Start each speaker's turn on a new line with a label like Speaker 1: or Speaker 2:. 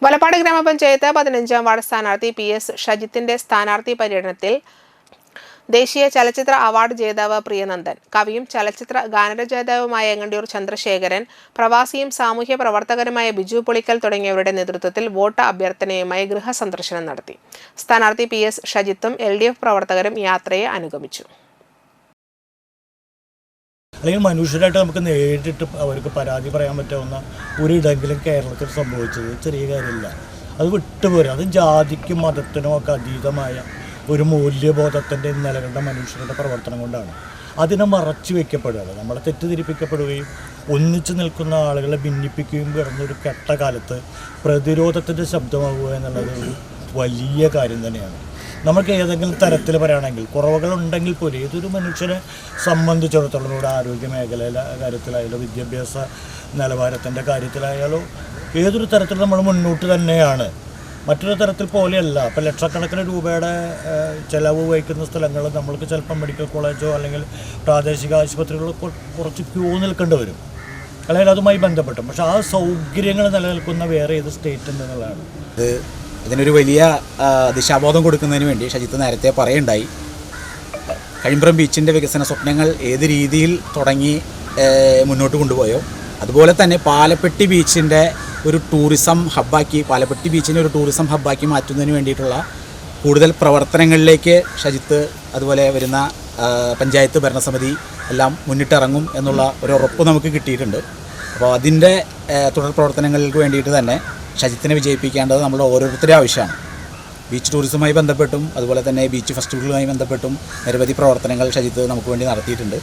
Speaker 1: വലപ്പാട് ഗ്രാമപഞ്ചായത്ത് 15-ാം വാർഡ് സ്ഥാനാർത്ഥി PS ഷജിത്തിന്റെ സ്ഥാനാർത്ഥി പര്യടനത്തിൽ ദേശീയ ചലച്ചിത്ര അവാർഡ് ജേതാവ് പ്രിയനന്ദൻ, കവിയും ചലച്ചിത്ര ഗാനരചയിതാവുമായ എങ്ങണ്ടിയൂർ ചന്ദ്രശേഖരൻ, പ്രവാസിയും സാമൂഹ്യ പ്രവർത്തകനുമായ ബിജു പുളിക്കൽ തുടങ്ങിയവരുടെ നേതൃത്വത്തിൽ വോട്ട് അഭ്യർത്ഥനയുമായി ഗൃഹസന്ദർശനം നടത്തി. സ്ഥാനാർത്ഥി PS ഷജിത്തും LDF പ്രവർത്തകരും യാത്രയെ അനുഗമിച്ചു.
Speaker 2: അല്ലെങ്കിൽ മനുഷ്യരായിട്ട് നമുക്ക് നേരിട്ട് അവർക്ക് പരാതി പറയാൻ പറ്റാവുന്ന ഒരിടെങ്കിലും കേരളത്തിൽ സംഭവിച്ചത് ചെറിയ കാര്യമില്ല. അത് വിട്ടുപോരും. അത് ജാതിക്കും മതത്തിനും ഒക്കെ അതീതമായ ഒരു മൂല്യബോധത്തിൻ്റെ നിലകളുടെ മനുഷ്യരുടെ പ്രവർത്തനം കൊണ്ടാണ്. അതിനെ മറച്ചു വയ്ക്കപ്പെടുകയാണ്, നമ്മളെ തെറ്റിദ്ധരിപ്പിക്കപ്പെടുകയും ഒന്നിച്ചു നിൽക്കുന്ന ആളുകളെ ഭിന്നിപ്പിക്കുകയും കിടന്നൊരു കെട്ട കാലത്ത് പ്രതിരോധത്തിൻ്റെ ശബ്ദമാവുക എന്നുള്ളത് ഒരു വലിയ കാര്യം തന്നെയാണ്. നമുക്ക് ഏതെങ്കിലും തരത്തിൽ പറയുകയാണെങ്കിൽ കുറവുകളുണ്ടെങ്കിൽ പോലും ഏതൊരു മനുഷ്യനെ സംബന്ധിച്ചിടത്തോളം ഇവിടെ ആരോഗ്യ മേഖലയിലെ കാര്യത്തിലായാലോ വിദ്യാഭ്യാസ നിലവാരത്തിൻ്റെ കാര്യത്തിലായാലോ ഏതൊരു തരത്തിൽ നമ്മൾ മുന്നോട്ട് തന്നെയാണ്. മറ്റൊരു തരത്തിൽ പോലെയല്ല. അപ്പോൾ ലക്ഷക്കണക്കിന് രൂപയുടെ ചിലവ് വഹിക്കുന്ന സ്ഥലങ്ങൾ നമ്മൾക്ക് ചിലപ്പോൾ മെഡിക്കൽ കോളേജോ അല്ലെങ്കിൽ പ്രാദേശിക ആശുപത്രികളോ കുറച്ച് ക്യൂ നിൽക്കേണ്ടി വരും, അല്ലെങ്കിൽ അതുമായി ബന്ധപ്പെട്ടും. പക്ഷേ ആ സൗകര്യങ്ങൾ നിലനിൽക്കുന്ന വേറെ ഏത് സ്റ്റേറ്റ് ഉണ്ടെന്നുള്ളതാണ്.
Speaker 3: ഇതിനൊരു വലിയ ദിശാബോധം കൊടുക്കുന്നതിന് വേണ്ടി ഷജിത്ത് നേരത്തെ പറയുണ്ടായി. കഴിമ്പ്രം ബീച്ചിൻ്റെ വികസന സ്വപ്നങ്ങൾ ഏത് രീതിയിൽ തുടങ്ങി മുന്നോട്ട് കൊണ്ടുപോയോ അതുപോലെ തന്നെ പാലപ്പെട്ടി ബീച്ചിൻ്റെ ഒരു ടൂറിസം ഹബ്ബാക്കി, പാലപ്പെട്ടി ബീച്ചിനെ ഒരു ടൂറിസം ഹബ്ബാക്കി മാറ്റുന്നതിന് വേണ്ടിയിട്ടുള്ള കൂടുതൽ പ്രവർത്തനങ്ങളിലേക്ക് ഷജിത്ത് അതുപോലെ വരുന്ന പഞ്ചായത്ത് ഭരണസമിതി എല്ലാം മുന്നിട്ടിറങ്ങും എന്നുള്ള ഒരു ഉറപ്പ് നമുക്ക് കിട്ടിയിട്ടുണ്ട്. അപ്പോൾ അതിൻ്റെ തുടർ പ്രവർത്തനങ്ങൾക്ക് വേണ്ടിയിട്ട് തന്നെ ഷജിത്തിനെ വിജയിപ്പിക്കേണ്ടത് നമ്മുടെ ഓരോരുത്തരുടെ ആവശ്യമാണ്. ബീച്ച് ടൂറിസവുമായി ബന്ധപ്പെട്ടും അതുപോലെ തന്നെ ബീച്ച് ഫെസ്റ്റിവലുമായി ബന്ധപ്പെട്ടും നിരവധി പ്രവർത്തനങ്ങൾ ഷജിത്ത് നമുക്ക് വേണ്ടി നടത്തിയിട്ടുണ്ട്.